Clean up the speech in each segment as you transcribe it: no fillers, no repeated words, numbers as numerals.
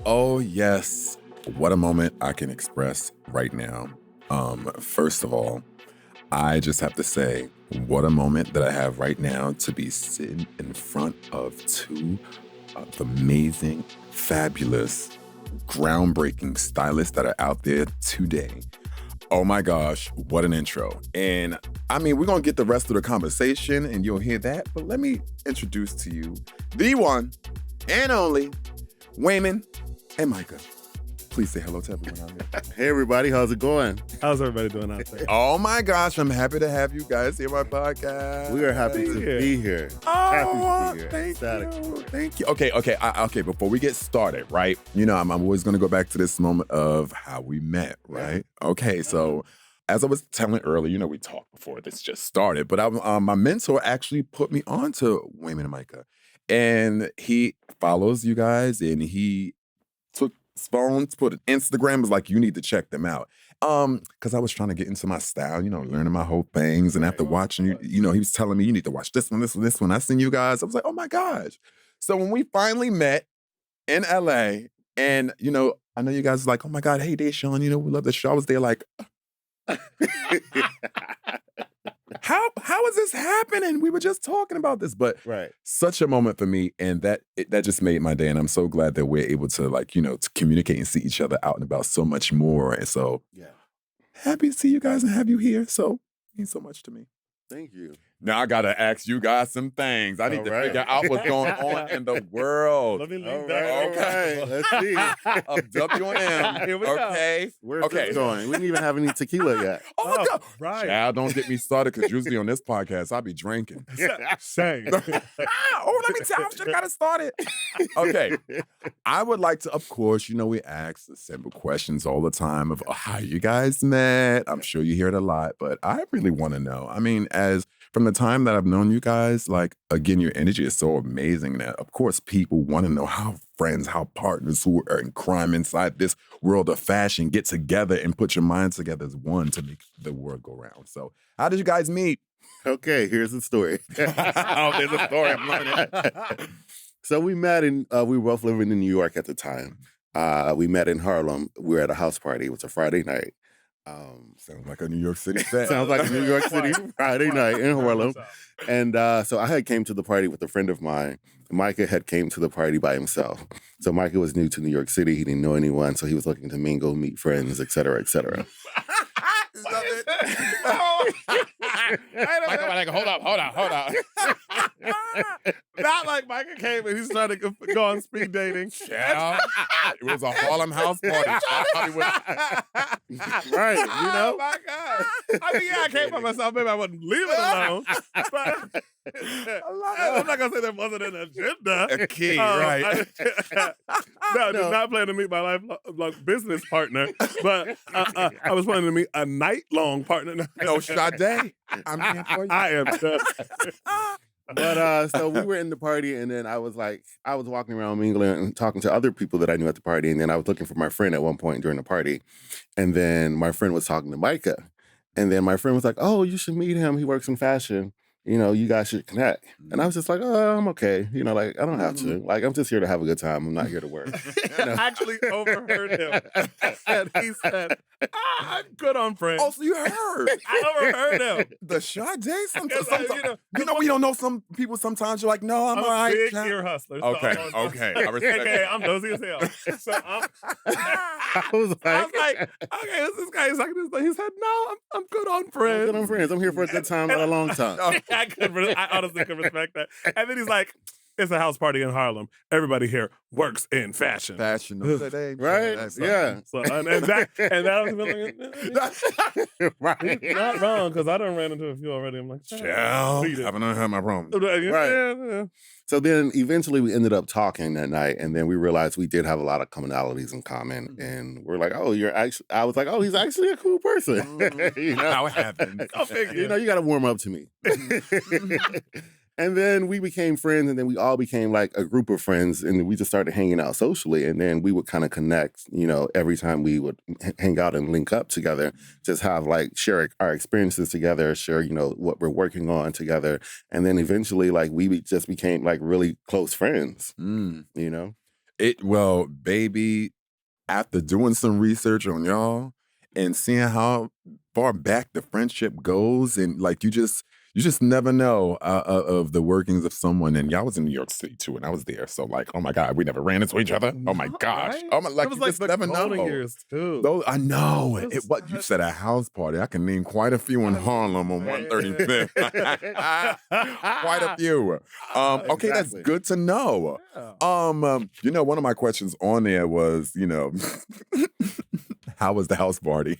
Oh, yes. What a moment I can express right now. First of all, I just have to say, what a moment that I have right now to be sitting in front of two amazing, fabulous, groundbreaking stylists that are out there today. Oh my gosh, what an intro. And I mean, we're going to get the rest of the conversation and you'll hear that, but let me introduce to you the one and only Wayman and Micah. Please say hello to everyone out here. Hey everybody, how's it going? How's everybody doing out there? Oh my gosh, I'm happy to have you guys here on my podcast. We are happy to be here. Oh, thank you. Okay, before we get started, right? You know, I'm always going to go back to this moment of how we met, right? Okay, so as I was telling earlier, you know, we talked before this just started, but my mentor actually put me on to Wayman and Micah. And he follows you guys and he took his phone, put an Instagram, was like, you need to check them out. Because I was trying to get into my style, you know, learning my whole things. And after watching you, you know, he was telling me, you need to watch this one, this one, this one. I seen you guys. I was like, oh my gosh. So when we finally met in LA, and, you know, I know you guys was like, oh my God, hey, Dashaun, you know, we love the show. I was there like, how is this happening? We were just talking about this, but such a moment for me, and that just made my day. And I'm so glad that we're able to, like, you know, to communicate and see each other out and about so much more. And so, happy to see you guys and have you here. So, it means so much to me. Thank you. Now I gotta ask you guys some things. I need to figure out what's going on in the world. Let me link that. Okay, let's see. Of W&M. Here we go. Where's this going? We didn't even have any tequila yet. Oh my God. Right. Child, don't get me started, because usually on this podcast, I be drinking. Same. Let me tell you, I should have got it started. Okay. I would like to, of course, you know, we ask the simple questions all the time of how you guys met. I'm sure you hear it a lot, but I really want to know. I mean, from the time that I've known you guys, like, again, your energy is so amazing that, of course, people want to know how friends, how partners who are in crime inside this world of fashion get together and put your minds together as one to make the world go round. So how did you guys meet? Okay, here's the story. There's a story. I'm loving it. So we met we were both living in New York at the time. We met in Harlem. We were at a house party. It was a Friday night. Sounds like a New York City set. Sounds like a New York City Friday night in Harlem. And so I had came to the party with a friend of mine. Micah had came to the party by himself. So Micah was new to New York City. He didn't know anyone, so he was looking to mingle, meet friends, et cetera, et cetera. Love it. Micah, hold up. Not like Micah came and he's trying to go on speed dating. Yeah. It was a Harlem house party. Right, you know? Oh my God. I mean, I came by myself. Maybe I wouldn't leave it alone. But I'm not going to say there wasn't an agenda. A key, right. I did not plan to meet my life business partner, but I was planning to meet a night-long partner. No, Sadè. I'm here for you. I am too. But so we were in the party, and then I was walking around mingling and talking to other people that I knew at the party, and then I was looking for my friend at one point during the party, and then my friend was talking to Micah, and then my friend was like, "Oh, you should meet him. He works in fashion. You know, you guys should connect." And I was just like, "Oh, I'm okay. You know, like, I don't have to. Like, I'm just here to have a good time. I'm not here to work." You know? I actually overheard him. And he said, I'm good on friends. Oh, so you heard. I overheard him. The Sadè? Sometimes, You know, we don't know some people sometimes. You're like, no, I'm all right. a big ear hustler. So Okay. I respect okay, I'm nosy as hell. So I was like, okay, this guy is like this. He said, no, I'm good on friends. I'm good on friends. I'm here for a good time, not a long time. I honestly could respect that. And then he's like, it's a house party in Harlem. Everybody here works in fashion. Fashion. Right? Yeah. So, and that was feeling Right. not wrong, because I done ran into a few already. I'm like, Child. Haven't had my problem. Right. So then eventually we ended up talking that night, and then we realized we did have a lot of commonalities in common. And we're like, oh, I was like, oh, he's actually a cool person. You know? How it happens. You know, you got to warm up to me. And then we became friends, and then we all became like a group of friends, and we just started hanging out socially. And then we would kind of connect, you know, every time we would hang out and link up together, just have like share our experiences together, share, you know, what we're working on together. And then eventually, like, we just became like really close friends, you know? Well, baby, after doing some research on y'all and seeing how far back the friendship goes, and like you just never know of the workings of someone. And y'all was in New York City too, and I was there. So like, oh my God, we never ran into each other. Oh my gosh. Right? Oh my, like It was you like just the never golden know. years too. Those, I know. It was What you said a house party. I can name quite a few in Harlem on 135th. Quite a few. Okay, that's Exactly. good to know. Yeah. You know, one of my questions on there was, you know, how was the house party?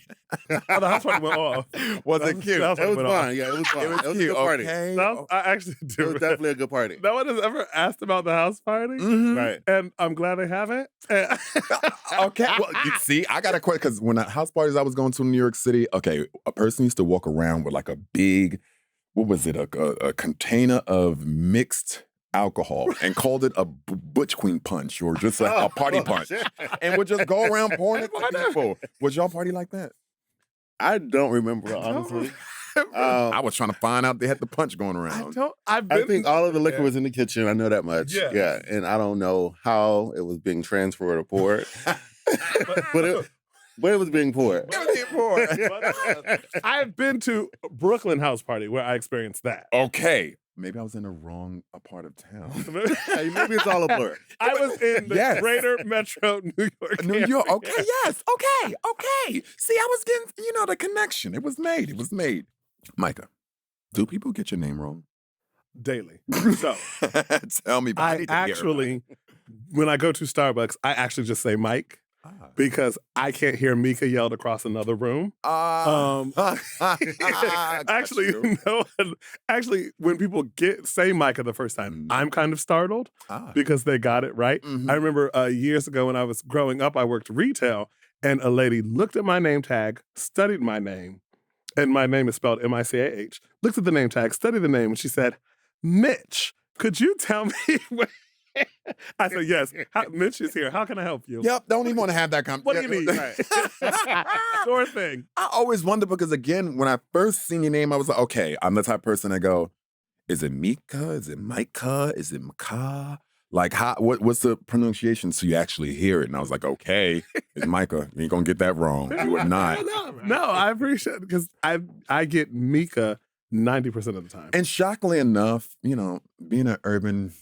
Oh, the house party went off. Was it cute? The house It party was went off. fun. Yeah, it was fun. It was a cute. good party. Okay. I actually It do. was definitely a good party. No one has ever asked about the house party, Mhm. Right. and I'm glad they haven't. Okay. Well, you see, I got a question because when house parties I was going to in New York City, okay, a person used to walk around with like a big, what was it, a container of mixed alcohol and called it a butch queen punch or just a party punch, shit. and would just go around pouring it to people. Was y'all party like that? I don't remember, honestly. I was trying to find out they had the punch going around. I think all of the liquor was in the kitchen. I know that much. Yes. Yeah. And I don't know how it was being transferred or poured. but it was being poured. It was being poured. I've been to Brooklyn house party where I experienced that. Okay. Maybe I was in the wrong part of town. Hey, maybe it's all a blur. I was in the Yes. greater metro New York. New York. area. Okay, yes. Okay. See, I was getting, the connection. It was made. Micah, do people get your name wrong? Daily. So Tell me about I it. actually, when I go to Starbucks, I actually just say Mike because I can't hear Mika yelled across another room. Actually, no. Actually, when people say Micah the first time, I'm kind of startled because they got it right. Mhm. I remember years ago when I was growing up, I worked retail, and a lady looked at my name tag, studied my name, and my name is spelled M-I-C-A-H, looked at the name tag, studied the name, and she said, Mitch, could you tell me where? I said, yes, Mitch is here. How can I help you? Yep, don't even want to have that What do you mean? Right. Sure thing. I always wonder because, again, when I first seen your name, I was like, okay, I'm the type of person that go, is it Mika? Is it Micah? Is it Micah? Like, what's the pronunciation so you actually hear it? And I was like, okay, it's Micah. You ain't going to get that wrong. You are not. No, I appreciate it because I get Mika 90% of the time. And shockingly enough, being an urban,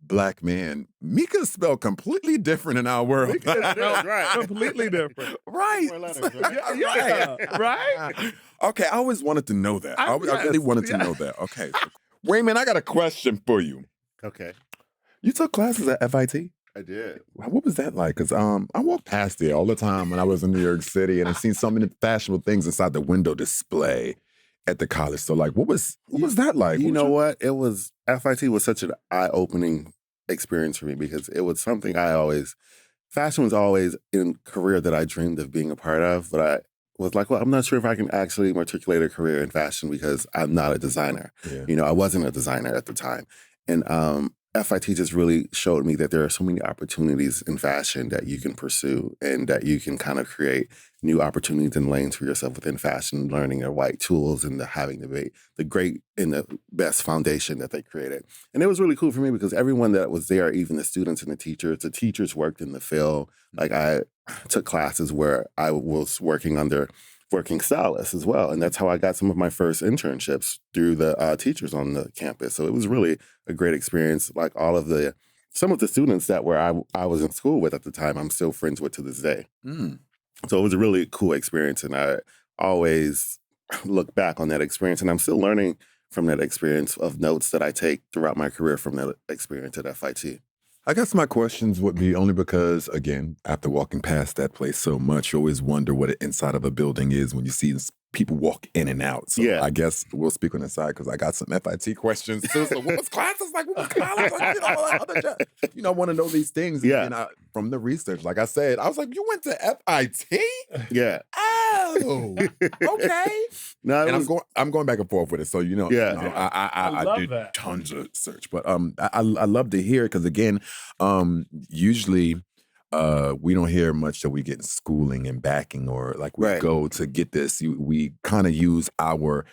Black man, Mika is spelled completely different in our world. Mika is spelled Right. completely different. Right. More letters, right? Yeah, right? Okay, I always wanted to know that. I really yes, wanted to know that. Okay. So, Wayman, I got a question for you. Okay. You took classes at FIT? I did. What was that like? Because I walked past there all the time when I was in New York City, and I seen so many fashionable things inside the window display at the college. So, like, what was that like? You know what? It was, FIT was such an eye-opening experience for me because it was something fashion was always in a career that I dreamed of being a part of, but I was like, well, I'm not sure if I can actually matriculate a career in fashion because I'm not a designer. Yeah. I wasn't a designer at the time. And FIT just really showed me that there are so many opportunities in fashion that you can pursue and that you can kind of create new opportunities and lanes for yourself within fashion, learning the right tools and having the great and the best foundation that they created. And it was really cool for me because everyone that was there, even the students and the teachers worked in the field. Like I took classes where I was working under working stylists as well. And that's how I got some of my first internships through the teachers on the campus. So it was really a great experience. Like some of the students that I was in school with at the time, I'm still friends with to this day. Mm. So it was a really cool experience. And I always look back on that experience and I'm still learning from that experience of notes that I take throughout my career from that experience at FIT. I guess my questions would be only because, again, after walking past that place so much, you always wonder what the inside of a building is when you see people walk in and out. So Yeah. I guess we'll speak on the side because I got some FIT questions too. So what was classes like? What was college like? All that other jazz. I want to know these things. Yeah. And from the research, like I said, I was like, you went to FIT? Yeah. Oh, okay. No, And I'm going back and forth with it. So, I love did that. tons of search. But I love to hear it because, again, usually we don't hear much that we get schooling and backing or like we Right. go to get this. We kind of use our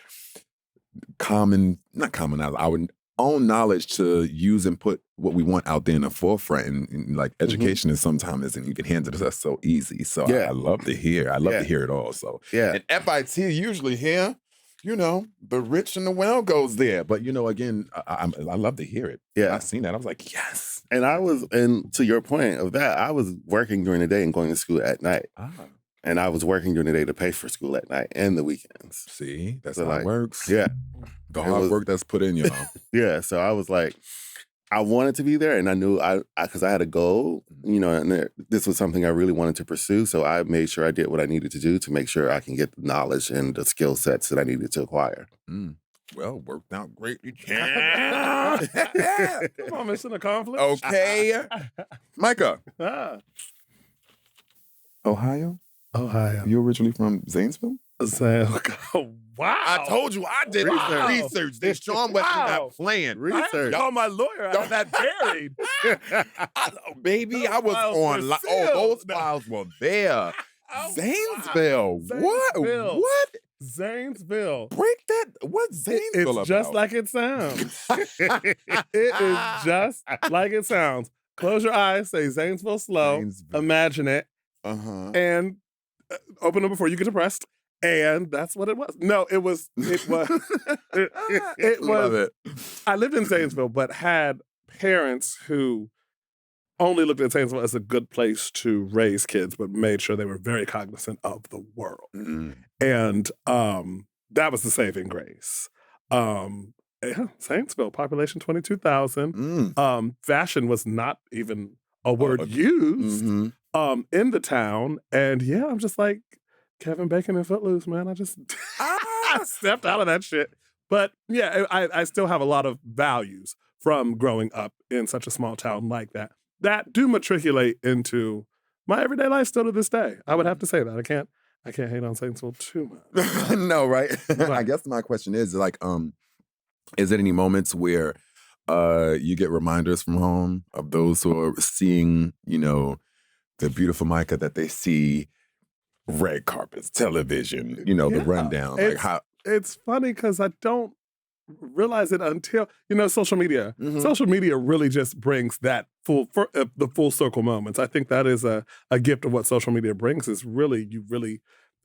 own knowledge to use and put what we want out there in the forefront. And like education is sometimes, and you can hand it to us so easy. So I love to hear. I love to hear it all. So and FIT usually here, you know, the rich and the well goes there. But you know, again, I love to hear it. Yeah, I seen that. I was like, yes. And to your point of that, I was working during the day and going to school at night. And I was working during the day to pay for school at night and the weekends. See, that's how it works. Yeah. The hard work that's put in, y'all. Yeah. So I was like, I wanted to be there, and I knew because I had a goal, you know, and this was something I really wanted to pursue. So I made sure I did what I needed to do to make sure I can get the knowledge and the skill sets that I needed to acquire. Well, worked out greatly. Come on, Mission Accomplished. Okay. Micah. Ohio? You originally from Zanesville? Wow. I told you I did research. Dashaun Wesley not playing. Research. I called my lawyer. I had that buried. Baby, I was on. Those files were there. Zanesville. What? Zanesville. Break that. What's Zanesville about? It's just like it sounds. It is just like it sounds. Close your eyes. Say Zanesville slow. Imagine it. And open them before you get depressed. And that's what it was. No, it was. Love it. I lived in Zanesville, but had parents who only looked at Zanesville as a good place to raise kids, but made sure they were very cognizant of the world. And that was the saving grace. Zanesville, population 22,000. Fashion was not even a word used in the town. And I'm just like, Kevin Bacon and Footloose, man. I just I stepped out of that shit. But I still have a lot of values from growing up in such a small town like that do matriculate into my everyday life still to this day. I would have to say that. I can't hate on Zanesville too much. No, right? I guess my question is like, is there any moments where you get reminders from home of those who are seeing, you know, the beautiful Micah that they see red carpets, television, you know, the rundown. Like how it's funny because I don't realize it until, you know, social media. Social media really just brings that the full circle moments. I think that is a gift of what social media brings is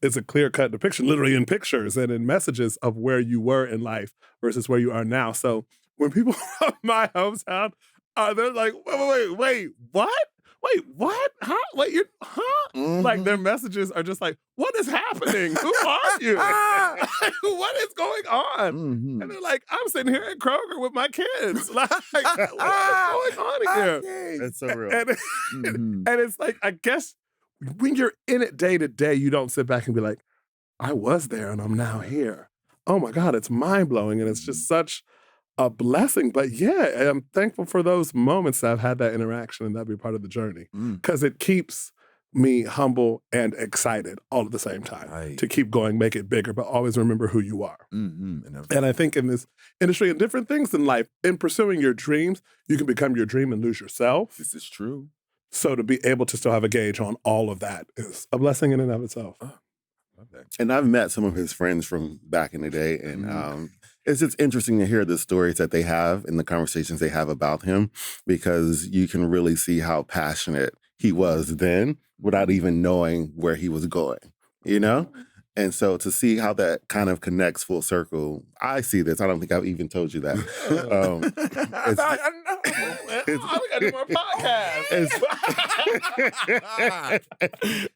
it's a clear-cut depiction, literally in pictures and in messages of where you were in life versus where you are now. So when people from my hometown, they're like, wait, what? Wait, what? Huh? Wait, Like their messages are just like, what is happening? Who are you? What is going on? And they're like, I'm sitting here at Kroger with my kids. Like, what is going on here? That's so real. And it's like, I guess when you're in it day to day, you don't sit back and be like, I was there and I'm now here. Oh my God, it's mind-blowing. And it's just such a blessing. But I'm thankful for those moments that I've had that interaction and that'd be part of the journey. Because it keeps me humble and excited all at the same time to keep going, make it bigger, but always remember who you are. And I think in this industry and different things in life, in pursuing your dreams, you can become your dream and lose yourself. This is true. So to be able to still have a gauge on all of that is a blessing in and of itself. Love that. And I've met some of his friends from back in the day, and it's just interesting to hear the stories that they have and the conversations they have about him, because you can really see how passionate he was then without even knowing where he was going, you know? And so to see how that kind of connects full circle, I see this. I don't think I've even told you that.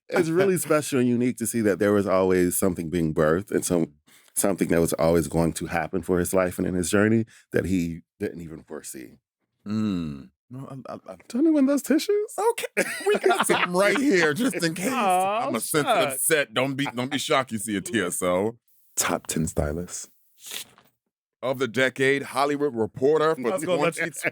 It's really special and unique to see that there was always something being birthed and something that was always going to happen for his life and in his journey that he didn't even foresee. No, Tell me when those tissues. Okay, we got some right here just in case. I'm a sensitive set. Don't be shocked you see a TSO. Top 10 stylists of the decade, Hollywood Reporter for 2020.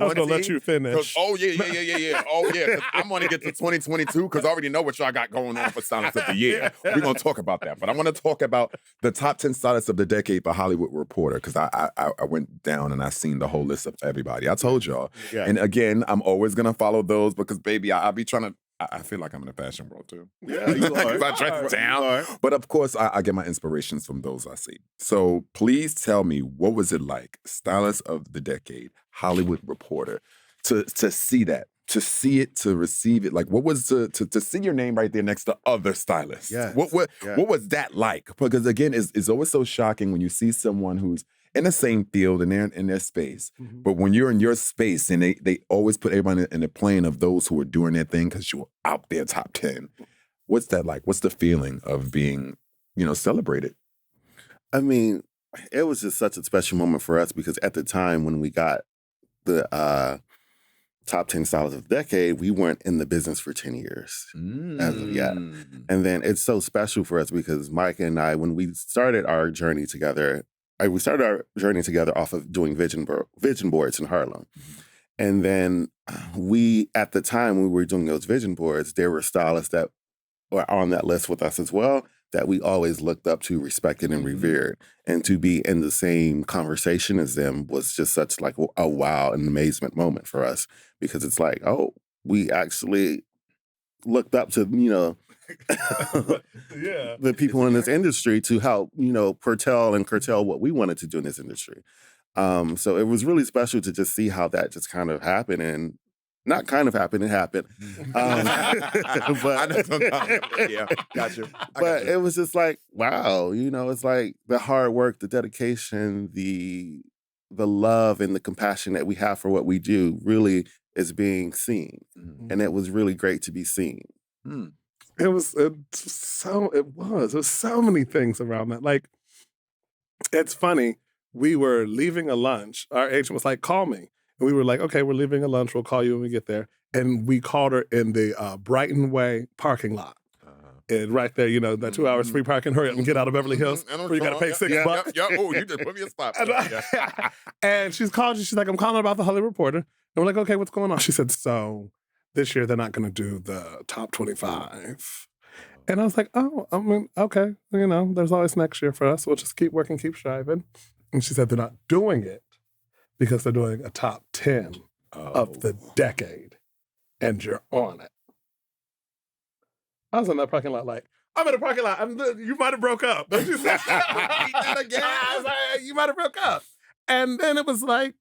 I was gonna let you finish. Oh yeah. Oh yeah. I'm gonna get to 2022 because I already know what y'all got going on for Stylist of the Year. We're gonna talk about that, but I want to talk about the top 10 stylists of the decade by Hollywood Reporter because I went down and I seen the whole list of everybody. I told y'all, and again, I'm always gonna follow those because baby, I be trying to. I feel like I'm in the fashion world too. Yeah, you are. 'Cause I dress down. But of course, I get my inspirations from those I see. So please tell me, what was it like, Stylist of the Decade, Hollywood Reporter, to see that, to see it, to receive it? Like, what was to see your name right there next to other stylists? Yes. What was that like? Because again, it's always so shocking when you see someone who's in the same field and they're in their space. Mhm. But when you're in your space and they always put everybody in the plane of those who are doing their thing because you're out there top 10. What's that like? What's the feeling of being, celebrated? I mean, it was just such a special moment for us because at the time when we got the top 10 stylists of the decade, we weren't in the business for 10 years as of yet. And then it's so special for us because Micah and I, when we started our journey together, off of doing vision boards in Harlem. And then at the time we were doing those vision boards, there were stylists that were on that list with us as well that we always looked up to, respected, and revered. And to be in the same conversation as them was just such like a wow and amazement moment for us because it's like, oh, we actually looked up to, the people in this industry to help, curtail what we wanted to do in this industry. So it was really special to just see how that just kind of happened and not kind of happened, it happened. But yeah, gotcha. But it was just like, wow, it's like the hard work, the dedication, the love and the compassion that we have for what we do really is being seen. And it was really great to be seen. It was so many things around that. Like, it's funny. We were leaving a lunch. Our agent was like, call me. And we were like, okay, we're leaving a lunch. We'll call you when we get there. And we called her in the Brighton Way parking lot. And right there, that 2 hours free parking, hurry up and get out of Beverly Hills where you got to pay $6. Oh, you just put me a spot. And she's called you. She's like, I'm calling about the Hollywood Reporter. And we're like, okay, what's going on? She said, so this year they're not going to do the top 25. And I was like, oh, I mean, okay. There's always next year for us. We'll just keep working, keep striving. And she said they're not doing it because they're doing a top 10 of the decade. And you're on it. I was in that parking lot like, I'm in a parking lot. You might have broke up. Don't you say that again? I was like, you might have broke up. And then it was like,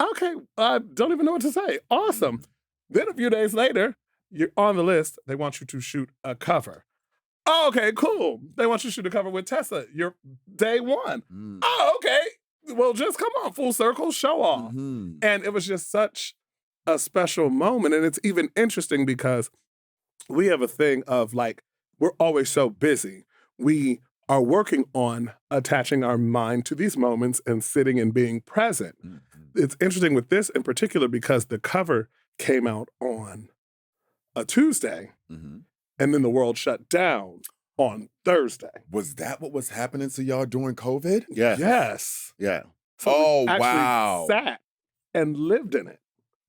okay, I don't even know what to say. Awesome. Then a few days later, you're on the list. They want you to shoot a cover. Oh, okay, cool. They want you to shoot a cover with Tessa. You're day one. Oh, okay. Well, just come on, full circle, show off. And it was just such a special moment. And it's even interesting because we have a thing of like, we're always so busy. We are working on attaching our mind to these moments and sitting and being present. It's interesting with this in particular because the cover came out on a Tuesday and then the world shut down on Thursday. Was that what was happening to y'all during COVID? Yes. Yeah. So we wow. sat and lived in it.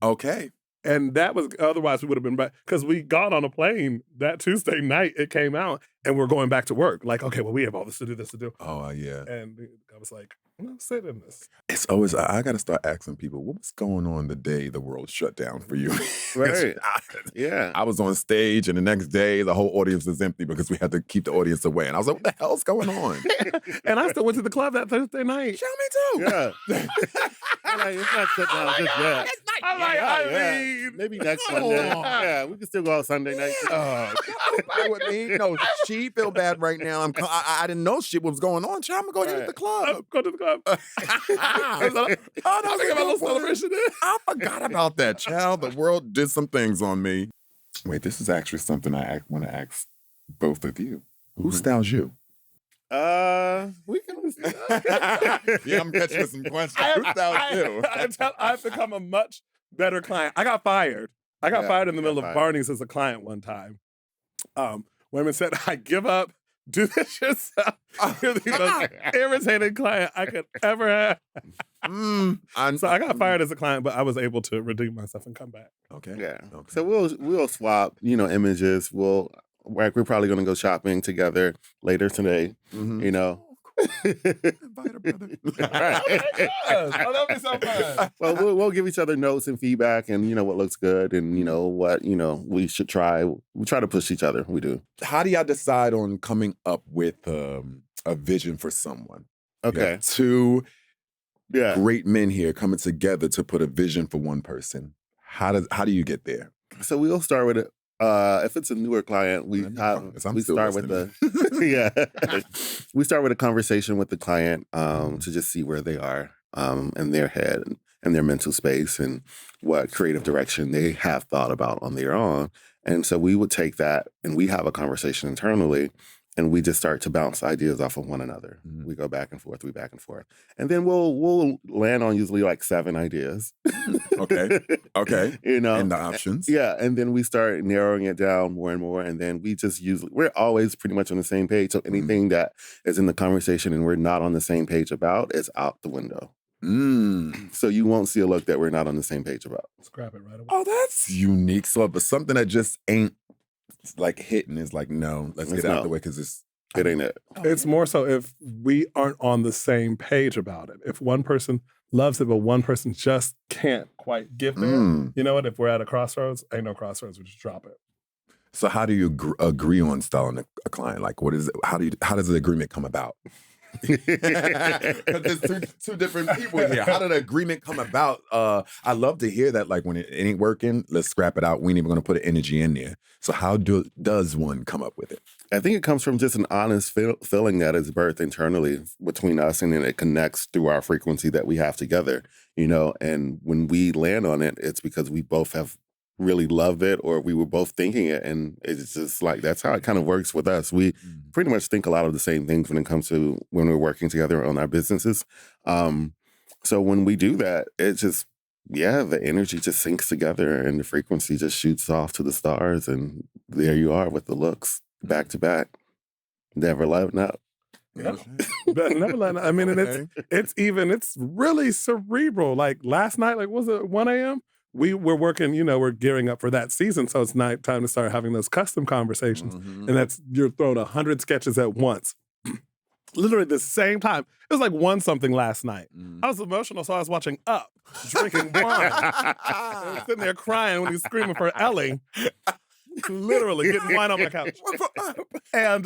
Okay. And that was, otherwise we would have been back, because we got on a plane that Tuesday night, it came out, and we're going back to work. Like, okay, well, we have all this to do. Oh, yeah. And I was like, I'm going to sit in this. It's always, I got to start asking people, what was going on the day the world shut down for you? Right. Yeah. I was on stage, and the next day, the whole audience was empty because we had to keep the audience away. And I was like, what the hell's going on? And I still went to the club that Thursday night. Yeah, me too. Yeah. Like, it's not shut down just yet. I'm like, I mean, maybe next Sunday. Yeah, we can still go out Sunday night. Don't with me. No, she feel bad right now. I didn't know shit was going on. Child, I'm going to go to the club. Go to the club. I think about a little celebration there. I forgot about that, child. The world did some things on me. Wait, this is actually something I want to ask both of you. Who styles you? We can listen. Yeah, I'm catching some questions. Who styles you? I've become a much better client. I got fired. Fired in the middle of Barney's as a client one time. Women said, I give up. Do this yourself. You're the most irritating client I could ever have. So I got fired as a client, but I was able to redeem myself and come back. Okay. Yeah. Okay. So we'll swap, images. We're probably gonna go shopping together later today. Invite her, brother. Right. Oh, that'd be so fun. Well, we'll give each other notes and feedback, and what looks good, and what we should try. We try to push each other. We do. How do y'all decide on coming up with a vision for someone? Okay. Two Yeah. great men here coming together to put a vision for one person. How do you get there? So we'll start with it. If it's a newer client, we start with we start with a conversation with the client to just see where they are in their head and their mental space and what creative direction they have thought about on their own. And so we would take that and we have a conversation internally and we just start to bounce ideas off of one another. Mhm. We go back and forth, and then we'll land on usually like 7 ideas. Okay. And the options. Yeah, and then we start narrowing it down more and more, and then we just we're always pretty much on the same page. So anything that is in the conversation and we're not on the same page about is out the window. So you won't see a look that we're not on the same page about. Scrap it right away. Oh, that's unique. So, but something that just ain't like hitting is like, no, let's get out of the way because it ain't it. It's more so if we aren't on the same page about it. If one person loves it, but one person just can't quite get there. You know what? If we're at a crossroads, ain't no crossroads. We just drop it. So how do you agree on styling a client? Like, what is it? How does the agreement come about? Because there's two different people here. How did the agreement come about? I love to hear that. Like, when it ain't working, let's scrap it out. We ain't even going to put energy in there. So how does one come up with it? I think it comes from just an honest feeling that is birthed internally between us, and then it connects through our frequency that we have together, and when we land on it, it's because we both have really loved it or we were both thinking it, and it's just like that's how it kind of works with us. We pretty much think a lot of the same things when it comes to when we're working together on our businesses. So when we do that, it just the energy just sinks together and the frequency just shoots off to the stars, and there you are with the looks back to back, never letting up. Yeah. But never letting up. I mean, and it's really cerebral. Like last night, like was it 1 a.m.? We were working, we're gearing up for that season. So it's night time to start having those custom conversations. And you're throwing 100 sketches at once. Literally the same time. It was like 1-something last night. I was emotional, so I was watching Up, drinking wine. I was sitting there crying when he's screaming for Ellie. Literally getting wine on my couch. And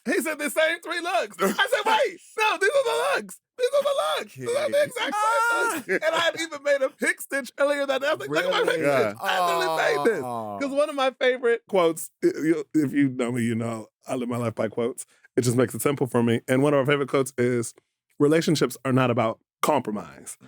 he said the same 3 looks. I said, wait, no, these are the looks. These are the looks. These are the exact same looks. And I had even made a pick stitch earlier that day. I was like, look at my pick stitch. I literally made this. Because one of my favorite quotes, if you know me, I live my life by quotes. It just makes it simple for me. And one of our favorite quotes is, relationships are not about compromise.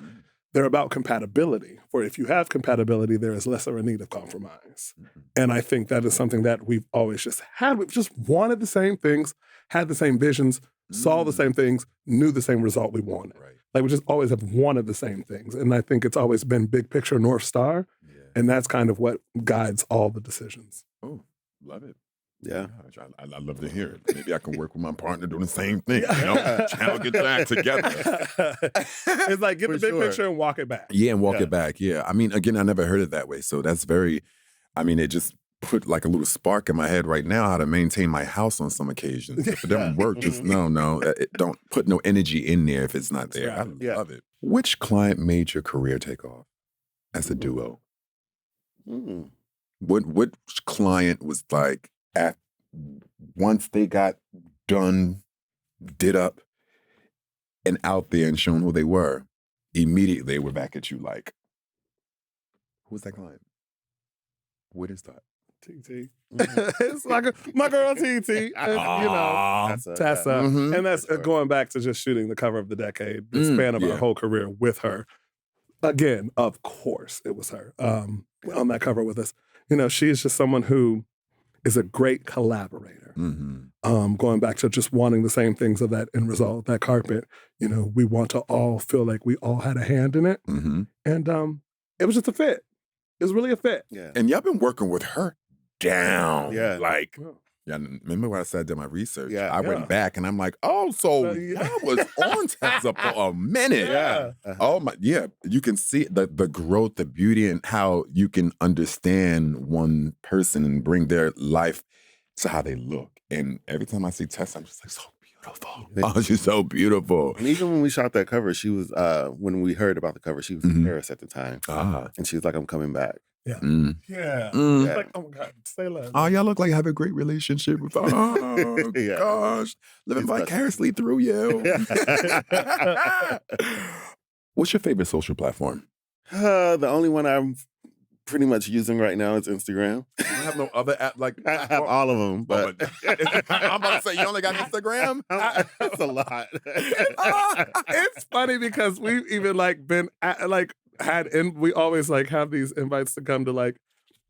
They're about compatibility. For if you have compatibility, there is lesser a need of compromise. And I think that is something that we've always just had. We've just wanted the same things, had the same visions, saw the same things, knew the same result we wanted. Right. Like we just always have wanted the same things. And I think it's always been big picture, North Star. Yeah. And that's kind of what guides all the decisions. Oh, love it. Yeah. I love to hear it. Maybe I can work with my partner doing the same thing. Channel get that together. It's like get For the big sure. picture and walk it back. Yeah, and walk it back. Yeah. I mean, again, I never heard it that way. So that's it just put like a little spark in my head right now how to maintain my house on some occasions. If it doesn't work, just don't put no energy in there if it's not there. I love it. Which client made your career take off as a duo? Which client was like, once they got done, did up, and out there and shown who they were, immediately they were back at you like, who was that client? Where did it start? TT. It's like my girl TT. Tessa. And that's going back to just shooting the cover of the decade, the span of our whole career with her. Again, of course, it was her on that cover with us. She is just someone who is a great collaborator. Going back to just wanting the same things of that end result, that carpet. We want to all feel like we all had a hand in it. And it was just a fit. It was really a fit. Yeah. And y'all been working with her down. Yeah. Like, remember when I said I did my research? Yeah. I went back and I'm like, so y'all was on Tessa for a minute. Yeah. Oh my, yeah. You can see the growth, the beauty, and how you can understand one person and bring their life to how they look. And every time I see Tessa, I'm just like, so beautiful. Oh, she's so beautiful. And even when we shot that cover, she was, when we heard about the cover, she was in Paris at the time. And she was like, I'm coming back. Yeah. Yeah. It's like, oh my God, say less. Oh, y'all look like you have a great relationship with gosh. Living vicariously through you. What's your favorite social platform? The only one I'm pretty much using right now is Instagram. You don't have no other app like I have all of them, but I'm about to say you only got Instagram? That's a lot. It's funny because we've even like been we always like have these invites to come to like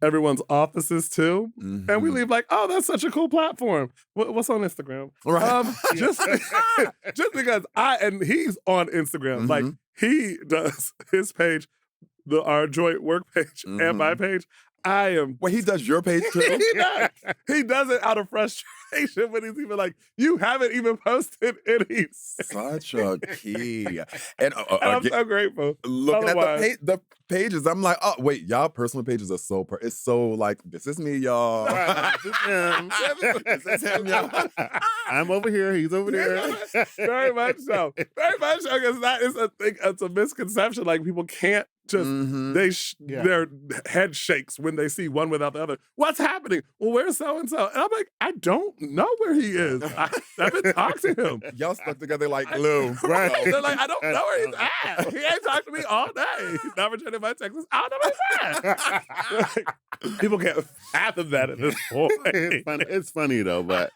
everyone's offices too, and we leave like, oh, that's such a cool platform. What's on Instagram? Right. Just because he's on Instagram, like he does his page, our joint work page and my page. I am. Well, he does your page too? He does it out of frustration when he's even like, you haven't even posted any. Such a key. And I'm so grateful. Looking at the pages, I'm like, oh, wait, y'all personal pages are so, it's so like, this is me, y'all. Right, this is him. This is him, y'all. I'm over here, he's over there. Very much so. Very much so, because that is a thing, it's a misconception. Like, people can't just, their head shakes when they see one without the other. What's happening? Well, where's so-and-so? And I'm like, I don't know where he is. I haven't talked to him. Y'all stuck together like glue. Right. They're like, I don't know where he's at. He ain't talked to me all day. He's not returning my texts. I don't know where he's at. People can't fathom that at this point. It's funny though, but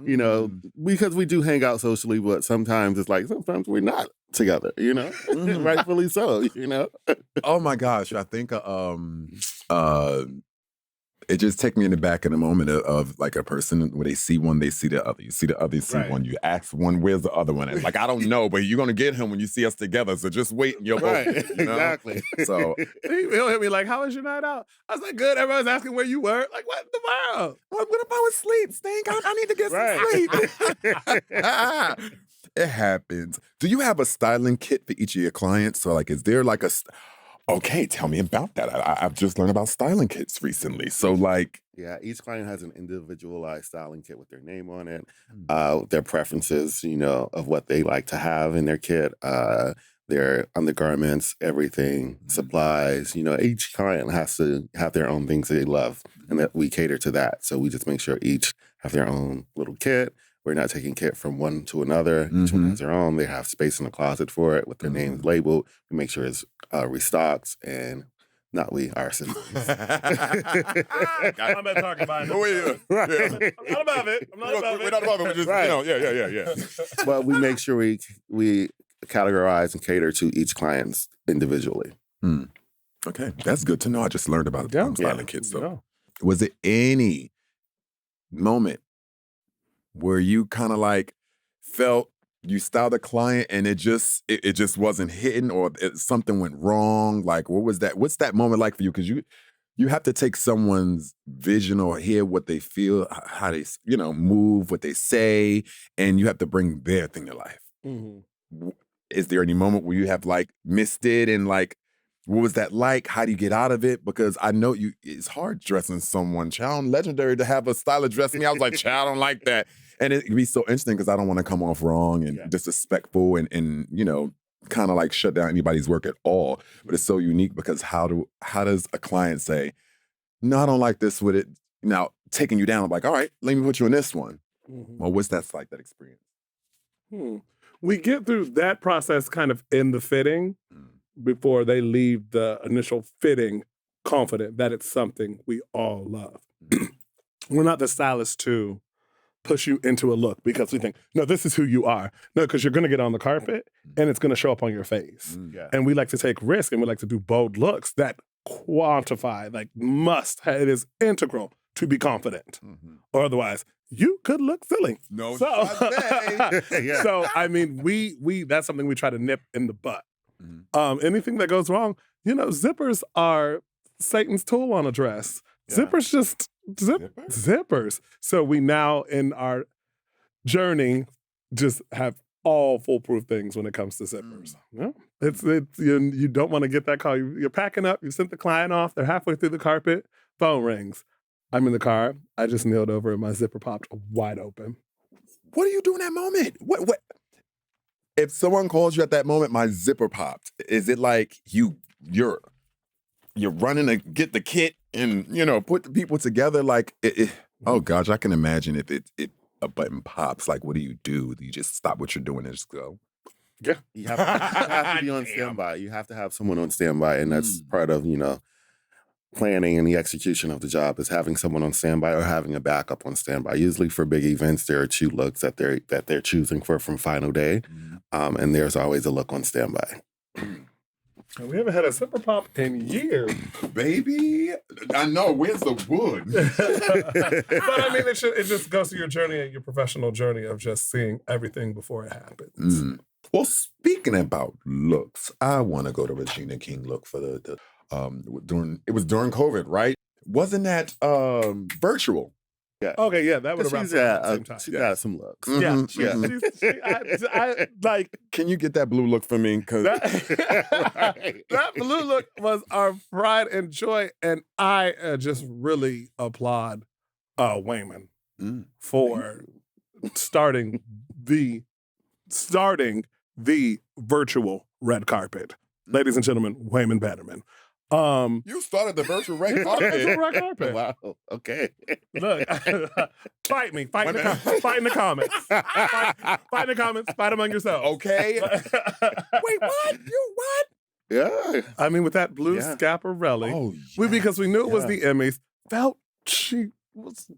you know, because we do hang out socially, but sometimes it's like, sometimes we're not together, you know? Rightfully so, you know? Oh my gosh, I think it just take me in the back in a moment of like a person where they see one, they see the other. You see the other, you see one. You ask one, where's the other one? And like, I don't know, but you're gonna get him when you see us together. So just wait in your boat. You know? Exactly. So he'll hit me like, how was your night out? I was like, good. Everyone's asking where you were. Like, what in the world? What if I was asleep? Stink. I need to get some sleep. It happens. Do you have a styling kit for each of your clients? So like, is there like okay, tell me about that. I've just learned about styling kits recently. So like... Yeah, each client has an individualized styling kit with their name on it, their preferences, you know, of what they like to have in their kit, their undergarments, everything, supplies. You know, each client has to have their own things they love, and that we cater to that. So we just make sure each have their own little kit. We're not taking kit from one to another. Each one has their own. They have space in the closet for it with their names labeled. We make sure it's restocked and not we, our systems. I'm not talking about it. I'm not above it. I'm not above it. We're not above it. We're just, you know, yeah. But we make sure we categorize and cater to each client individually. Okay, that's good to know. I just learned about styling kits. So, Yeah. was it any moment where you kind of like felt you styled a client and it just wasn't hitting, or something went wrong? Like, what was that? What's that moment like for you? Because you have to take someone's vision or hear what they feel, how they, you know, move, what they say, and you have to bring their thing to life. Is there any moment where you have like missed it, and like, what was that like? How do you get out of it? Because I know it's hard dressing someone. Child, legendary to have a stylist dress me. I was like, child, I don't like that. And it'd be so interesting because I don't want to come off wrong and disrespectful and you know, kind of like shut down anybody's work at all. But it's so unique because how does a client say, no, I don't like this with it. Now, taking you down, I'm like, all right, let me put you in this one. Well, what's that like, that experience? We get through that process kind of in the fitting before they leave the initial fitting confident that it's something we all love. We're not the stylist to push you into a look because we think, no, this is who you are. No, because you're going to get on the carpet and it's going to show up on your face. And we like to take risks, and we like to do bold looks that quantify, like it is integral to be confident. Or otherwise, you could look silly. No, so I mean, we that's something we try to nip in the butt. Anything that goes wrong, you know, zippers are Satan's tool on a dress. Zippers just zippers. So we now in our journey just have all foolproof things when it comes to zippers. It's you don't want to get that call. You're packing up. You sent the client off. They're halfway through the carpet. Phone rings. I'm in the car. I just kneeled over and my zipper popped wide open. What do you do in that moment? What? If someone calls you at that moment, my zipper popped. Is it like you're running to get the kit and put the people together? Like, oh gosh, I can imagine if a button pops. Like, what do? Do you just stop what you're doing and just go? Yeah, you have to be on standby. You have to have someone on standby, and that's part of planning and the execution of the job is having someone on standby or having a backup on standby. Usually for big events, there are 2 looks that they're choosing from final day, and there's always a look on standby. We haven't had a zipper pop in years. Baby, I know. Where's the wood? But I mean, it just goes to your journey and your professional journey of just seeing everything before it happens. Well, speaking about looks, I want to go to Regina King look for the during COVID, right? Wasn't that virtual? Yeah. Okay, yeah, that was around the same time. She got some looks. I like. Can you get that blue look for me? Cause that blue look was our pride and joy, and I just really applaud Wayman for starting the virtual red carpet. Ladies and gentlemen, Wayman Bannerman. You started the virtual red carpet. Red carpet. Wow. Okay. Look, fight me. Fight in the comments. Fight in the comments. Fight among yourselves. Okay. Wait, what? You what? Yeah. I mean, with that blue Scaparelli, Oh, yeah. because we knew it was the Emmys, felt she was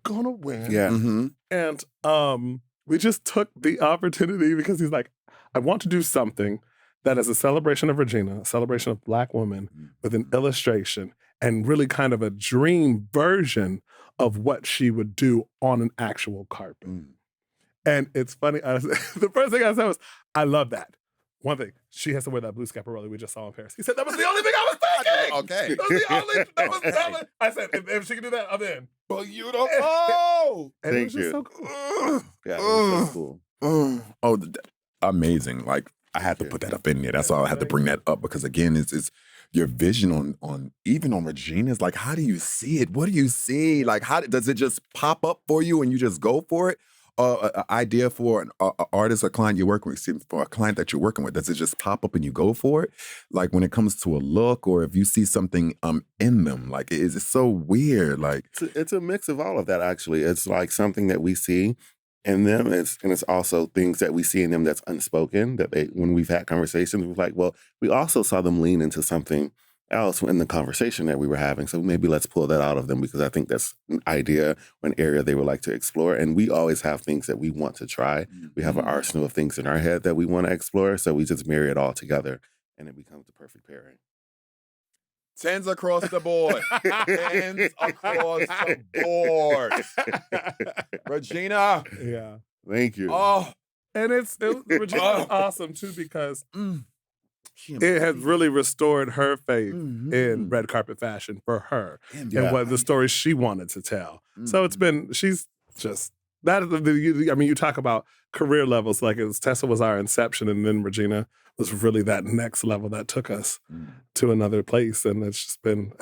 gonna win. Yeah. Mm-hmm. And we just took the opportunity because he's like, I want to do something that is a celebration of Regina, a celebration of Black women with an illustration and really kind of a dream version of what she would do on an actual carpet. And it's funny, the first thing I said was, I love that. One thing, she has to wear that blue Scaparelli we just saw in Paris. He said, that was the only thing I was thinking! Okay. That was the only, I said, if she can do that, I'm in. But you don't know. And it was Thank just you. so cool. Yeah, it was so cool. Amazing. Like, I had to put that up in there. That's all I had to bring that up because again, it's your vision on even on Regina's. Like, how do you see it? What do you see? Like, how does it just pop up for you and you just go for it? An idea for an artist or client you're working with, for a client that you're working with, does it just pop up and you go for it? Like when it comes to a look, or if you see something in them, like it's so weird. Like it's a mix of all of that. Actually, it's like something that we see in them, and it's also things that we see in them that's unspoken. That when we've had conversations, we're like, well, we also saw them lean into something else in the conversation that we were having. So maybe let's pull that out of them because I think that's an idea or an area they would like to explore. And we always have things that we want to try. We have an arsenal of things in our head that we want to explore. So we just marry it all together and it becomes the perfect pairing. 10s across the board. 10s across the board. Regina. Yeah. Thank you. Oh. And Regina's awesome too because it has really restored her faith in red carpet fashion for her and what the story she wanted to tell. So she's just, that is you talk about career levels, like Tessa was our inception and then Regina was really that next level that took us to another place. And it's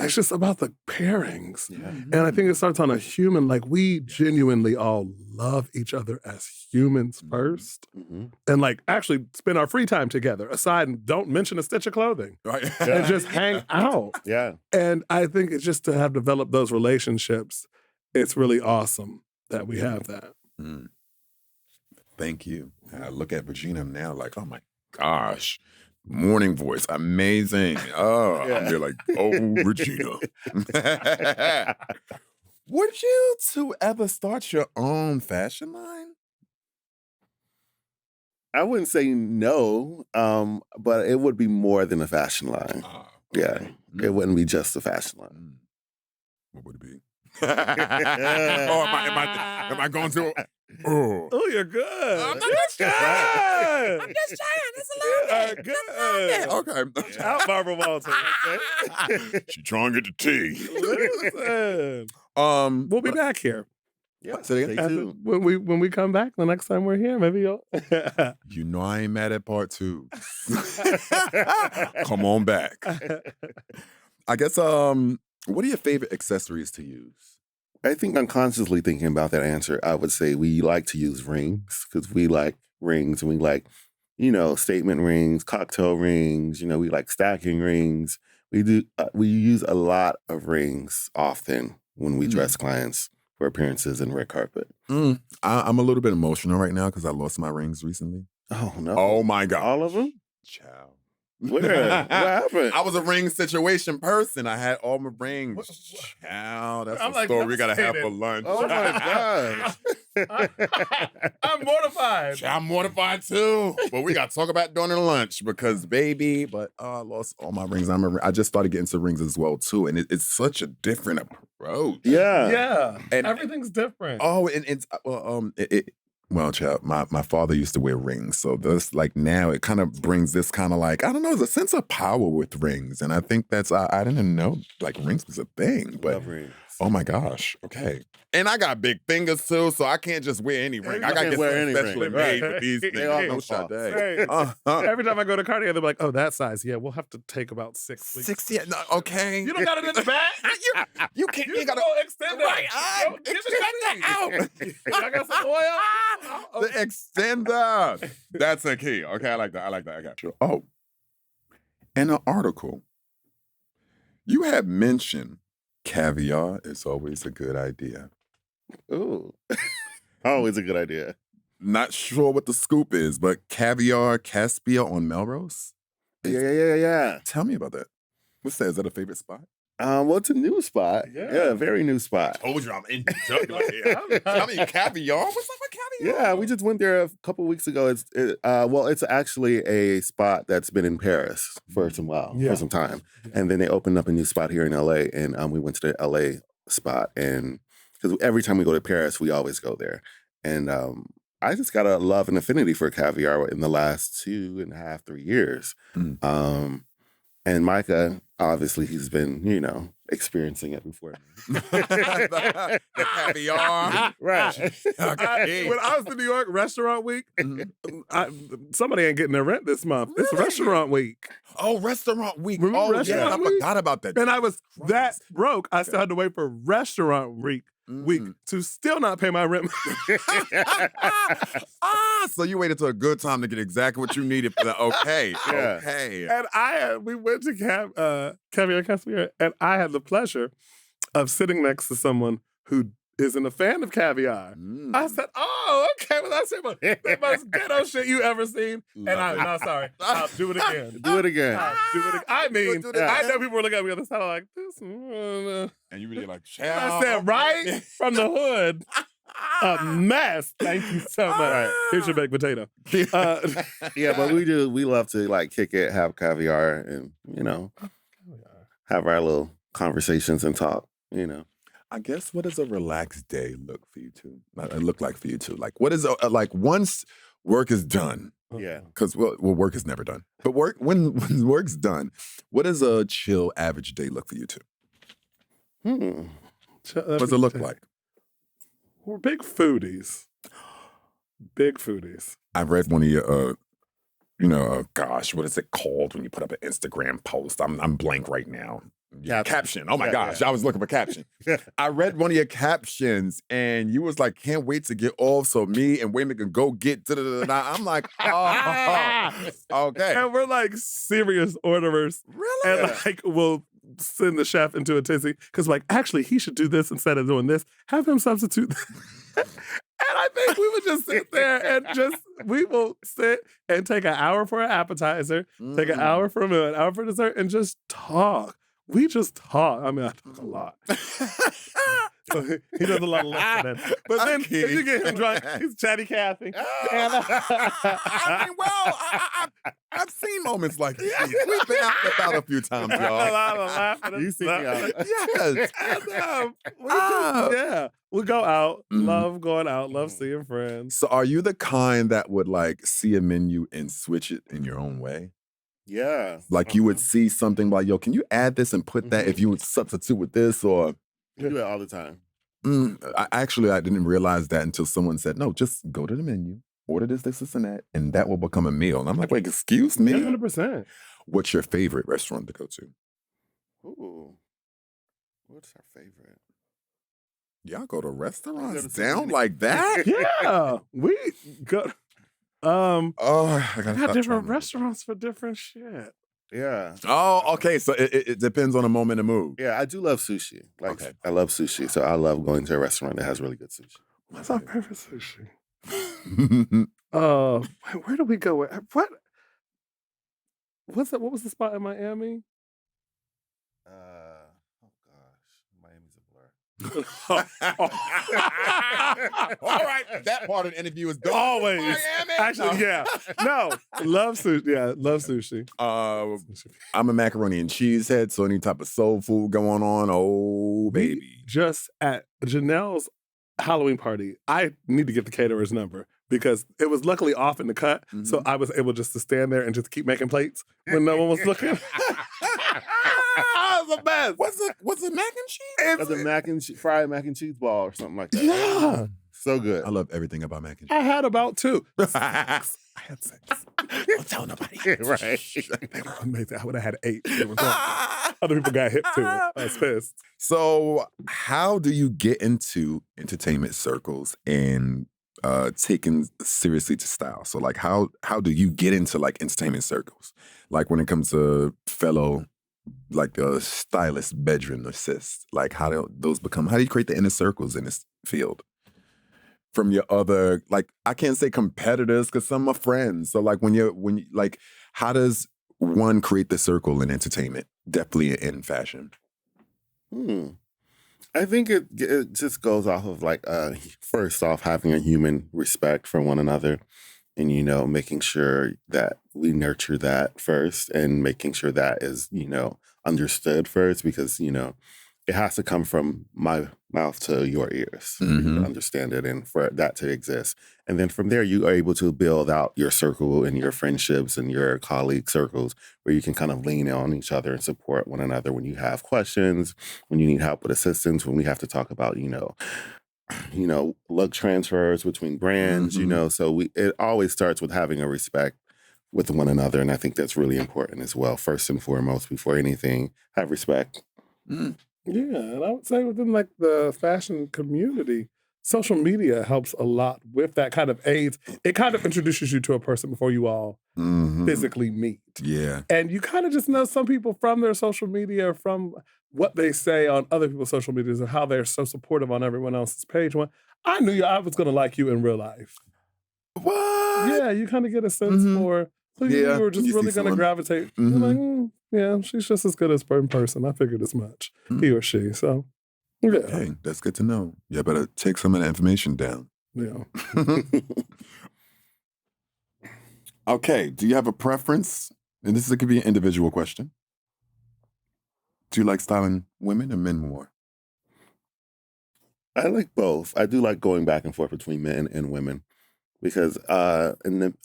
just about the pairings. Yeah. And I think it starts on a human, like we genuinely all love each other as humans first. And like actually spend our free time together aside and don't mention a stitch of clothing. Right. And just hang out. Yeah. And I think it's just to have developed those relationships, it's really awesome that we have that. Thank you. I look at Regina now like, oh my gosh, morning voice, amazing. Oh, I'm there like, oh, Regina. Would you two ever start your own fashion line? I wouldn't say no, but it would be more than a fashion line. Yeah, it wouldn't be just a fashion line. What would it be? Am I going to? Oh, you're good. I'm just trying. I'm just trying. It's a little bit. Good. Okay. Out, Barbara Walters. Okay? She trying to get the tea. Listen. We'll be back here. Yeah. When we come back the next time we're here, maybe you'll. You know I ain't mad at part 2. Come on back. I guess. What are your favorite accessories to use? I think unconsciously thinking about that answer, I would say we like to use rings because we like rings and we like, statement rings, cocktail rings. We like stacking rings. We use a lot of rings often when we dress clients for appearances and red carpet. I'm a little bit emotional right now because I lost my rings recently. Oh, no. Oh, my God. All of them? Child. Where? What happened? I was a ring situation person. I had all my rings. Child, that's a story we got to have for lunch. Oh, my gosh. I'm mortified. I'm mortified too. But we got to talk about during lunch because, baby, I lost all my rings. I just started getting into rings as well, too. And it's such a different approach. Yeah. And everything's different. Oh, and it's, well, child, my father used to wear rings. So this, like, now it kind of brings this kind of like, I don't know, there's a sense of power with rings. And I think I didn't know, like, rings was a thing. But, Love rings. oh my gosh, okay. And I got big fingers too, so I can't just wear any ring. I got to get something specially made for these things. They all know Sadè. Every time I go to Cartier, they're like, "Oh, that size, yeah, we'll have to take about 6 weeks." 6, yeah, no, okay. You don't got it in the back. You can't. You got to extend it. Right, Give it out. I got some oil. The extender. That's a key. Okay, I like that. I got you. Oh, in an article, you have mentioned caviar is always a good idea. Ooh. Always a good idea. Not sure what the scoop is, but caviar Caspia on Melrose? Yeah. Tell me about that. What's that? Is that a favorite spot? Well, it's a new spot. Yeah. Very new spot. Told you I'm in here. I mean, caviar? What's up with caviar? Yeah, we just went there a couple weeks ago. It's actually a spot that's been in Paris for some time. And then they opened up a new spot here in LA, and we went to the LA spot. And because every time we go to Paris, we always go there. And I just got a love and affinity for caviar in the last 2.5, 3 years. And Micah, obviously, he's been, experiencing it before. the caviar. Right. When I was in New York, Restaurant Week, somebody ain't getting their rent this month. It's Restaurant Week. Oh, Restaurant Week. Remember Restaurant I Week? forgot about that. And I was that broke. I still had to wait for Restaurant Week to still not pay my rent. So you waited till a good time to get exactly what you needed for the okay. And we went to Caviar Caspia, and I had the pleasure of sitting next to someone who isn't a fan of caviar. I said, "Oh, okay." Well, that's the most ghetto shit you ever seen. And I'm sorry. I'll do it again. Do it again. I mean, I know people were looking at me on the side like this. And you really like, I said, right from the hood. A mess. Thank you so much. Here's your baked potato. Yeah, but we love to like kick it, have caviar, and have our little conversations and talk. I guess, what does a relaxed day look like for you too? Like, what is like once work is done? Yeah, because work is never done. But when work's done, what does a chill average day look for you two? What does it look like? We're big foodies. Big foodies. I read one of your, gosh, what is it called when you put up an Instagram post? I'm blank right now. Caption. Oh my gosh, I was looking for caption. I read one of your captions and you was like, "Can't wait to get off so me and Wayman can go get." I'm like, oh, okay. And we're like serious orderers. Really? And like we'll send the chef into a tizzy because like, actually, he should do this instead of doing this. Have him substitute. And I think we would just sit there and we will sit and take an hour for an appetizer, take an hour for a meal, an hour for dessert, and just talk. We just talk. I mean, I talk a lot. He does a lot of listening. But then if you get him drunk, he's chatty Cathy. I've seen moments like this. We've been out and about a few times, y'all. A lot of laughing. You see me out. Yes. We go out, love going out, love seeing friends. So are you the kind that would like see a menu and switch it in your own way? Yeah. Like you would see something like, yo, can you add this and put that if you would substitute with this or... We do it all the time. I didn't realize that until someone said, no, just go to the menu, order this, and that, and that will become a meal. And I'm like, wait, excuse me? 100%. What's your favorite restaurant to go to? Ooh. What's our favorite? Y'all go to restaurants Go to down sushi. like that? Yeah, we go. Oh, I I gotta got stop different trying to- restaurants for different shit. Yeah. Oh, okay. So it depends on the moment and mood. Yeah, I do love sushi. Like, Okay. I love sushi. So I love going to a restaurant that has really good sushi. What's our favorite sushi? Where do we go? What? What's that? What was the spot in Miami? Oh gosh, Miami's a blur. All right, that part of the interview is done. Always. Miami? Actually, yeah. No, love sushi. Yeah, love sushi. I'm a macaroni and cheese head, so any type of soul food going on, oh baby. Just at Janelle's Halloween party, I need to get the caterer's number because it was luckily off in the cut, so I was able just to stand there and just keep making plates when no one was looking. It was the best. What's it, mac and cheese? That's a fried mac and cheese ball or something like that. Yeah. So good. I love everything about mac and cheese. I had about 2. I had 6. Don't tell nobody. Right. They were amazing. I would have had 8. They were great. Other people got hip to it. I was pissed. So, how do you get into entertainment circles and taken seriously to style? So, like, how do you get into like entertainment circles? Like when it comes to fellow like stylist bedroom assist, like how do those become? How do you create the inner circles in this field? From your other, like, I can't say competitors because some are friends. So like when you like, how does one create the circle in entertainment? Definitely in fashion. I think it just goes off of like first off having a human respect for one another, and making sure that we nurture that first, and making sure that is understood first, because it has to come from my mouth to your ears for you to understand it and for that to exist. And then from there, you are able to build out your circle and your friendships and your colleague circles where you can kind of lean on each other and support one another when you have questions, when you need help with assistance, when we have to talk about, look transfers between brands, so it always starts with having a respect with one another. And I think that's really important as well. First and foremost, before anything, have respect. Yeah, and I would say within like the fashion community, social media helps a lot with that kind of aids. It kind of introduces you to a person before you all physically meet. Yeah. And you kind of just know some people from their social media, from what they say on other people's social medias, and how they're so supportive on everyone else's page. When I knew I was going to like you in real life. What? Yeah, you kind of get a sense for. So you were just You see really going to someone. gravitate. You're like, yeah, she's just as good as in person. I figured as much. He or she. So, yeah. Hey, that's good to know. You better take some of the information down. Yeah. Okay, do you have a preference? And this could be an individual question. Do you like styling women or men more? I like both. I do like going back and forth between men and women. Because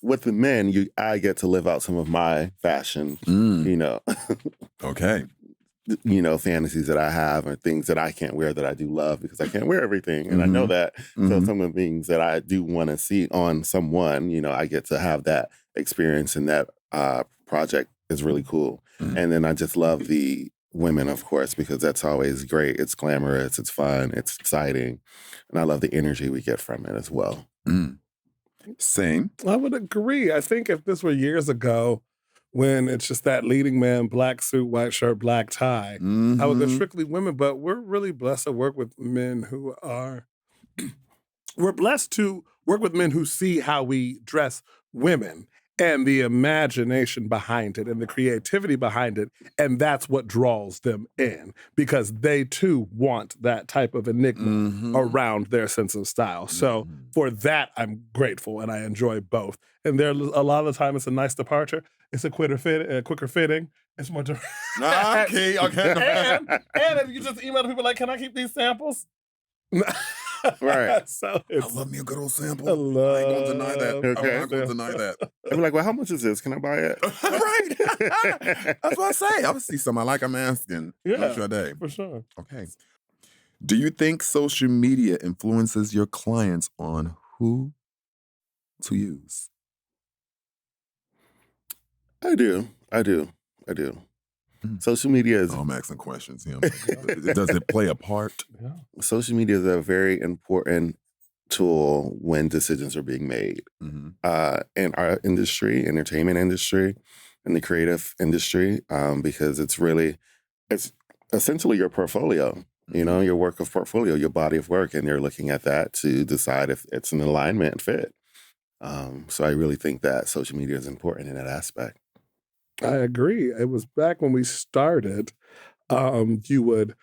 with the men, I get to live out some of my fashion, Okay. Fantasies that I have, or things that I can't wear that I do love, because I can't wear everything. And I know that. So some of the things that I do want to see on someone, I get to have that experience, and that project is really cool. And then I just love the women, of course, because that's always great. It's glamorous, it's fun, it's exciting. And I love the energy we get from it as well. Same. I would agree. I think if this were years ago, when it's just that leading man, black suit, white shirt, black tie, I would go strictly women. But we're really blessed to work with men who are, we're blessed to work with men who see how we dress women and the imagination behind it and the creativity behind it. And that's what draws them in, because they too want that type of enigma around their sense of style. So for that, I'm grateful and I enjoy both. And there, a lot of the time, it's a nice departure. It's a quicker fitting. It's more direct. Okay. And if you just email people like, can I keep these samples? Right. So I love me a good old sample. I ain't gonna deny that. Okay. I'm not gonna deny that. I'm like, well, how much is this? Can I buy it? Right. That's what I say. I would see something like I'm asking. Yeah, Day. for sure. Okay. Do you think social media influences your clients on who to use? I do. Social media is I'm asking questions. Does it play a part? Yeah. social media is a very important tool when decisions are being made in our industry, entertainment industry, and the creative industry, because it's essentially your portfolio. Your work of portfolio, your body of work, and they're looking at that to decide if it's an alignment and fit. So I really think that social media is important in that aspect. I agree. It was back when we started, you would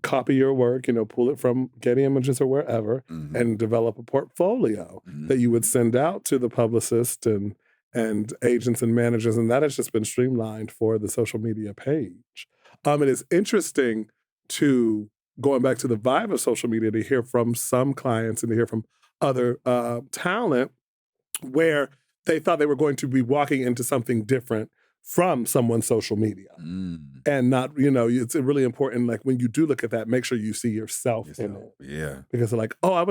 copy your work, pull it from Getty Images or wherever, and develop a portfolio that you would send out to the publicist and agents and managers, and that has just been streamlined for the social media page. It is interesting to, going back to the vibe of social media, to hear from some clients and to hear from other talent where they thought they were going to be walking into something different from someone's social media. And not, it's really important, like when you do look at that, make sure you see yourself in it. Yeah. Because they're like, oh, I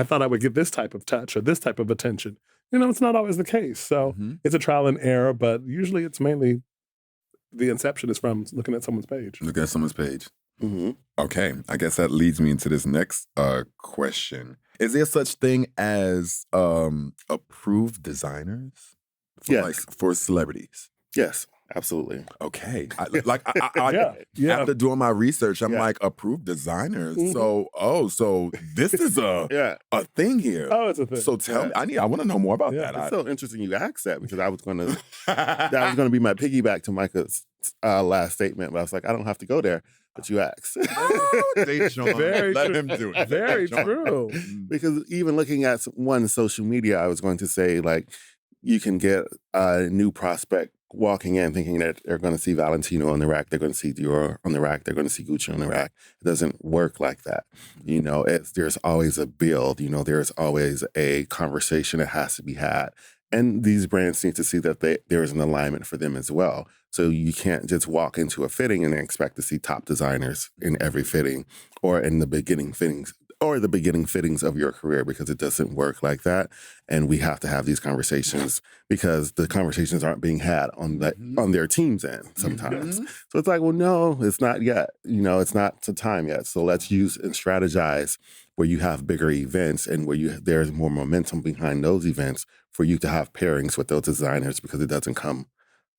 thought I would get this type of touch or this type of attention. It's not always the case. So it's a trial and error, but usually it's mainly the inception is from looking at someone's page. Look at someone's page. Okay, I guess that leads me into this next question. Is there such thing as approved designers? Yes. For celebrities? Yes, absolutely. Okay. After doing my research, I'm like, approved designers. So this is a thing here. Oh, it's a thing. So tell me, I want to know more about that. It's so interesting you asked that, because that was going to be my piggyback to Micah's last statement. But I was like, I don't have to go there, but you asked. Very Let true. him do it. Very true. Because even looking at one social media, I was going to say, like, you can get a new prospect walking in thinking that they're going to see Valentino on the rack, they're going to see Dior on the rack, they're going to see Gucci on the rack. It doesn't work like that. There's always a build. There's always a conversation that has to be had. And these brands need to see that there is an alignment for them as well. So you can't just walk into a fitting and expect to see top designers in every fitting or in the beginning fittings of your career, because it doesn't work like that. And we have to have these conversations, because the conversations aren't being had on their team's end sometimes. So it's like, well, no, it's not yet. It's not the time yet. So let's use and strategize where you have bigger events and where there's more momentum behind those events for you to have pairings with those designers, because it doesn't come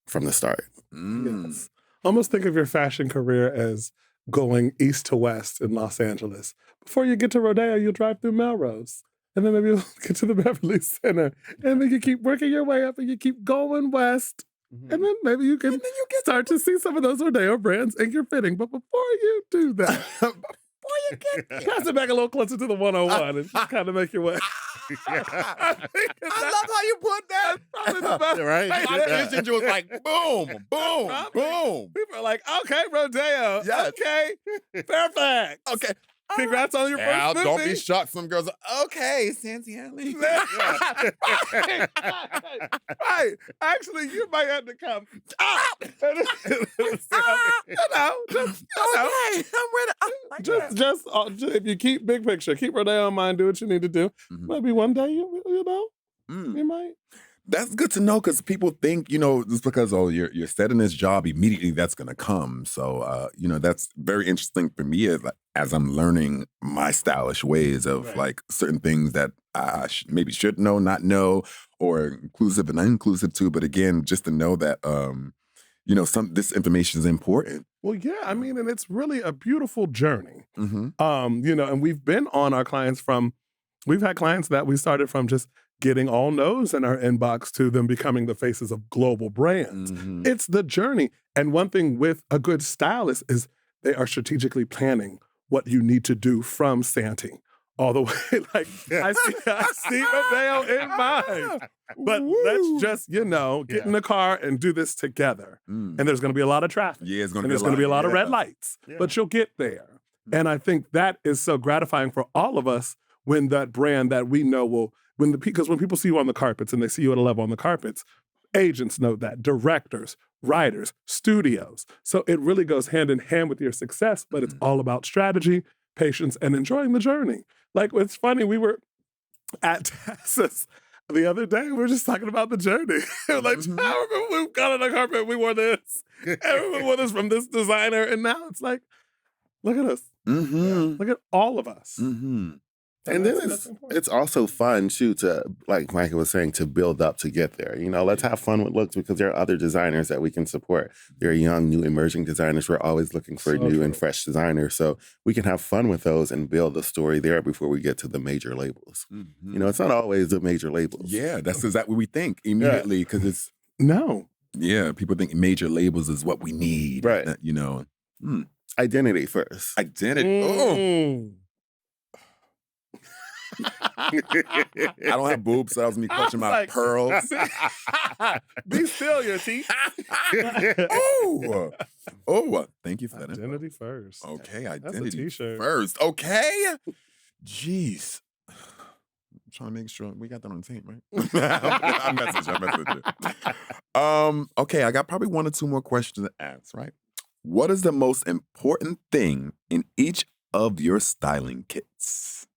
from the start. Yes. Almost think of your fashion career as going east to west in Los Angeles. Before you get to Rodeo, you'll drive through Melrose. And then maybe you'll get to the Beverly Center. And then you keep working your way up and you keep going west. And then maybe you can start to see some of those Rodeo brands in your fitting. But before you do that, pass it back a little closer to the 101 and just kind of make your way. I love how you put that. Probably the best. Right? My vision was like, boom, boom, boom. People are like, okay, Rodeo. Yes. Okay, Fairfax. Okay. Congrats on your Al, first don't be movie. shocked. Some girls are, okay, Santiago. Right. Actually, you might have to come. Just if you keep big picture, keep Rodeo in mind, do what you need to do. Maybe one day, you might. That's good to know, because people think, just because, you're setting this job, immediately that's going to come. So, that's very interesting for me as I'm learning my stylish ways of like certain things that I maybe should know, not know, or inclusive and uninclusive too. But again, just to know that, this information is important. Well, yeah, and it's really a beautiful journey. And we've been on our clients we've had clients that we started from just getting all no's in our inbox to them becoming the faces of global brands. It's the journey. And one thing with a good stylist is they are strategically planning what you need to do from Santi all the way. Like, I see Rodeo in mind. But let's just, get in the car and do this together. And there's going to be a lot of traffic. Yeah, it's going to and be there's going to be a lot of red lights. But you'll get there. And I think that is so gratifying for all of us when that brand that we know will, because when people see you on the carpets and they see you at a level on the carpets, agents know that, directors, writers, studios. So it really goes hand in hand with your success, but it's all about strategy, patience, and enjoying the journey. Like, it's funny, we were at Tessa's the other day, we were just talking about the journey. Like, I remember we got on the carpet, we wore this. Everyone wore this from this designer. And now it's like, look at us. Look at all of us. And then it's also fun, too, to, like Micah was saying, to build up to get there. You know, let's have fun with looks because there are other designers that we can support. There are young, new, emerging designers. We're always looking for new and fresh designers. So we can have fun with those and build a story there before we get to the major labels. You know, it's not always the major labels. Yeah, that's exactly what we think immediately because it's... No. Yeah, people think major labels is what we need. Right. You know. Identity first. Identity. Oh. I don't have boobs, so that was me clutching my pearls. Be still, your teeth. Thank you for that. Identity first. Okay, That's identity a t-shirt. first. Okay. Jeez. I'm trying to make sure we got that on tape, right? I messaged you. Okay, I got probably one or two more questions to ask, right? What is the most important thing in each of your styling kits?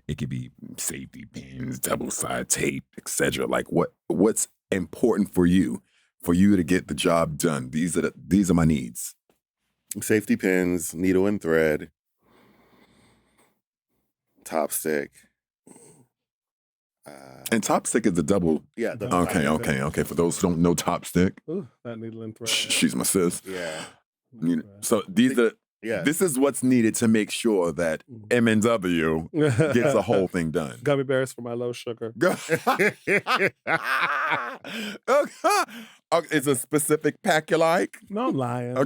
It could be safety pins, double-side tape, etc. Like what's important for you to get the job done? These are my needs. Safety pins, needle and thread, top stick. And top stick is the double. Yeah. Okay. For those who don't know top stick, Ooh, that needle and thread. She's my sis. Yeah. So these are. Yeah. This is what's needed to make sure that M&W gets the whole thing done. Gummy bears for my low sugar. It's a specific pack you like? No, I'm lying.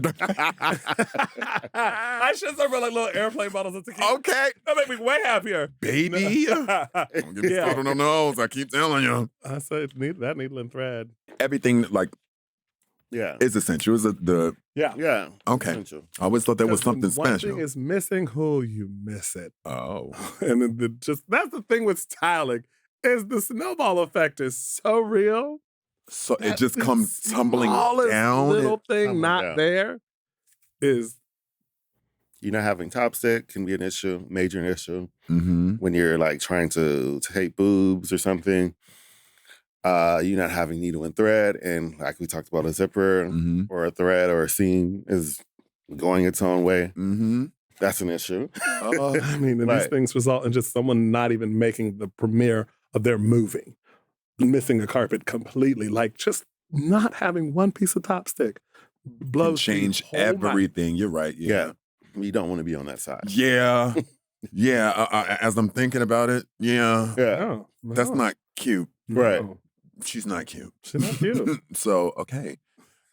I should start like little airplane bottles of tequila. Okay. That make me way happier. Baby. Don't get me started on those. I keep telling you. I said that needle and thread. Everything is essential. Is it the... Yeah. Okay. Essential. I always thought there was something special. One thing is missing, you miss it. Oh. And then that's the thing with styling, is the snowball effect is so real. So it just comes tumbling down. Little thing not there is... You know, having top stick can be an issue, major issue. When you're like trying to tape boobs or something. You're not having needle and thread, and like we talked about, a zipper or a thread or a seam is going its own way. That's an issue. I mean, and these things result in just someone not even making the premiere of their movie, missing a carpet completely, like just not having one piece of top stick blows can change everything. You're right. Yeah. You don't want to be on that side. Yeah. As I'm thinking about it, No. That's not cute. Right. She's not cute. She's not cute. So, okay.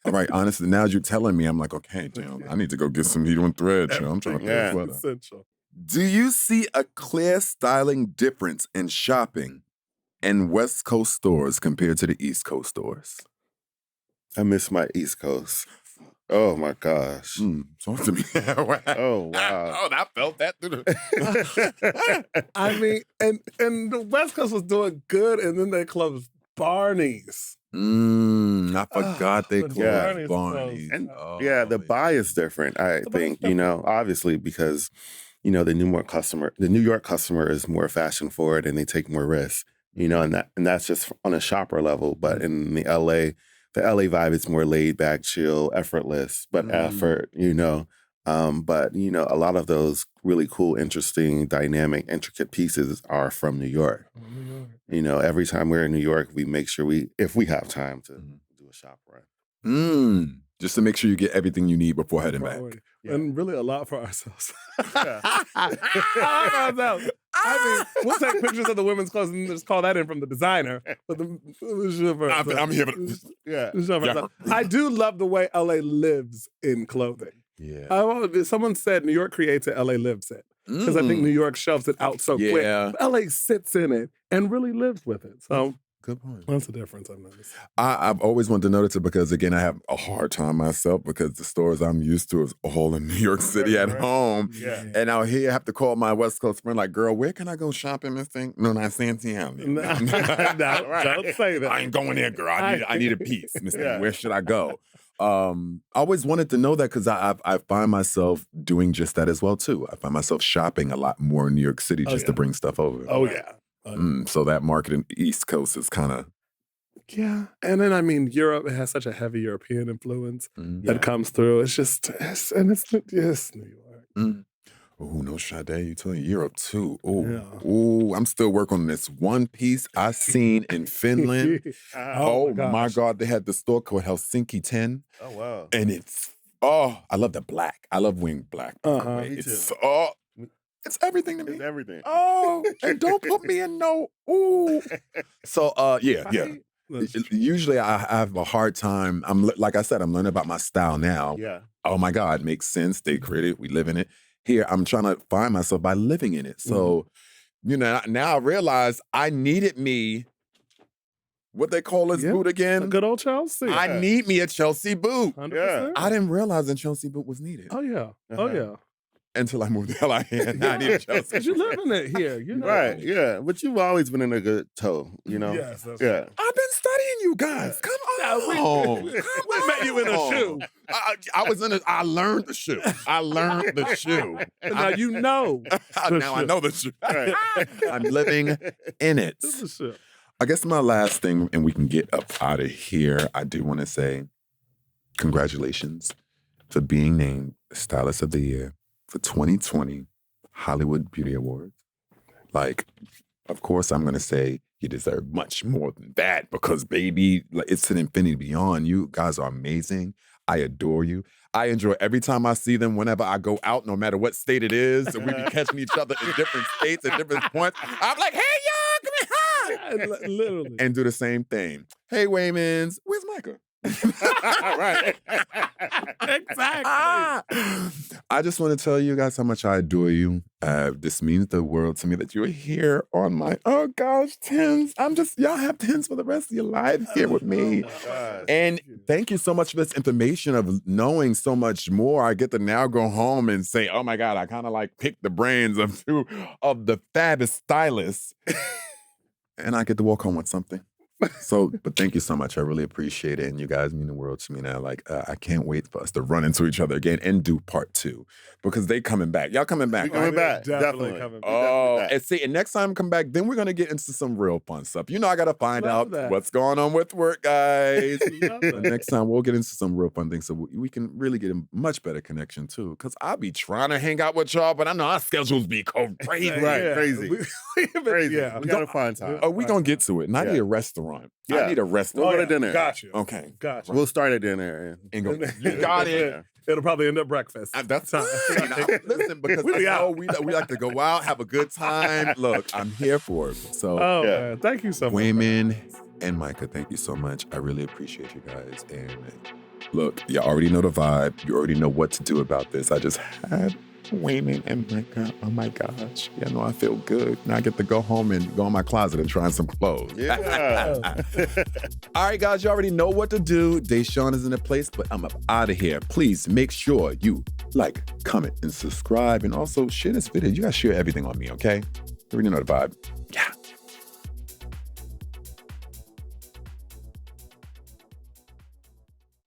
All right, honestly, now you're telling me, I'm like, okay, damn, I need to go get some needle and thread. I'm trying to put a sweater. Essential. Do you see a clear styling difference in shopping in West Coast stores compared to the East Coast stores? I miss my East Coast. Oh my gosh. Talk to me. Oh wow. Oh, I felt that through I mean, and the West Coast was doing good, and then they closed Barney's. I forgot they closed Barney's. Barney's. And the buy is different, I think, obviously because, the New York customer is more fashion forward and they take more risks, and that's just on a shopper level. But in the LA vibe is more laid back, chill, effortless, but effort, But, a lot of those really cool, interesting, dynamic, intricate pieces are from New York. Every time we're in New York, we make sure if we have time to do a shop run. Just to make sure you get everything you need before heading back. And really a lot for ourselves. I mean, we'll take pictures of the women's clothes and just call that in from the designer. But I'm here for I do love the way LA lives in clothing. Yeah. Someone said New York creates it, LA lives it. Because I think New York shoves it out so quick. LA sits in it and really lives with it. So good point. That's the difference I've noticed. I've always wanted to notice it because, again, I have a hard time myself because the stores I'm used to is all in New York City at home. Yeah. And out here, I have to call my West Coast friend like, girl, where can I go shopping, Miss Thing? No, not Santiago. No, don't say that. I ain't going there, girl. I need a piece. Miss Thing, where should I go? I always wanted to know that because I find myself doing just that as well, too. I find myself shopping a lot more in New York City just to bring stuff over. Oh, yeah. So that market in the East Coast is kind of... Yeah. And then, I mean, Europe, it has such a heavy European influence that comes through. It's just, it's New York. Oh, no Sadè, you telling Europe too. Oh, Yeah. I'm still working on this one piece I seen in Finland. Oh my God, they had the store called Helsinki 10. Oh, wow. And it's, I love the black. I love wearing black. Me It's, too. it's everything to me. It's everything. Oh, and don't put me in no, ooh. So, yeah. Usually I have a hard time. Like I said, I'm learning about my style now. Yeah. Oh my God, it makes sense. They create it. We live in it. Here, I'm trying to find myself by living in it. So, now I realize I needed me, what they call this boot again? A good old Chelsea. I need me a Chelsea boot. 100%. Yeah. I didn't realize a Chelsea boot was needed. Oh, yeah. Oh, yeah. Until I moved to LA and I needed Chelsea. Because you live in it here, you know. Right, yeah. But you've always been in a good toe, you know? Yes, that's yeah. right. I've been studying you guys. Come on. We met you in a shoe. I was in I learned the shoe. I learned the shoe. And now you know. Now I know the shoe. Right. I'm living in it. This is shit. I guess my last thing, and we can get up out of here, I do want to say congratulations for being named Stylist of the Year for 2020 Hollywood Beauty Awards. Like, of course, I'm going to say you deserve much more than that because, baby, it's an infinity beyond. You guys are amazing. I adore you. I enjoy every time I see them whenever I go out, no matter what state it is. And we be catching each other in different states at different points. I'm like, hey, y'all, come here. Literally. And do the same thing. Hey, Waymans, where's Micah? Right. Exactly. I just want to tell you guys how much I adore you. This means the world to me that you're here on my, tens. Y'all have tens for the rest of your life here with me. And thank you so much for this information of knowing so much more. I get to now go home and say, oh my God, I kind of like picked the brains of two of the fattest stylists. And I get to walk home with something. So, but thank you so much. I really appreciate it. And you guys mean the world to me now. Like, I can't wait for us to run into each other again and do part 2 because they coming back. Y'all coming back. We coming back. Definitely coming back. And see, and next time I come back, then we're going to get into some real fun stuff. You know, I got to find out what's going on with work, guys. Next time we'll get into some real fun things so we can really get a much better connection too. Because I'll be trying to hang out with y'all, but I know our schedules be crazy. Right, crazy. Crazy. Yeah. We got to find time. Oh, we're going to get to it. And I need a restaurant. Yeah. I need a restaurant. We'll go to dinner. Got you. Okay. Got you. We'll start at dinner. And go, you got it. It'll probably end up breakfast. That's fine. Listen, because I know we like to go out, have a good time. Look, I'm here for it. So, man, thank you so much. Wayman and Micah, thank you so much. I really appreciate you guys. And look, you already know the vibe. You already know what to do about this. I just had Wayman and Micah. Oh my gosh. Yeah, no, I feel good. Now I get to go home and go in my closet and try on some clothes. Yeah. All right, guys, you already know what to do. Dashaun is in the place, but I'm up out of here. Please make sure you like, comment, and subscribe. And also share this video. You guys share everything on me, okay? You already know the vibe. Yeah.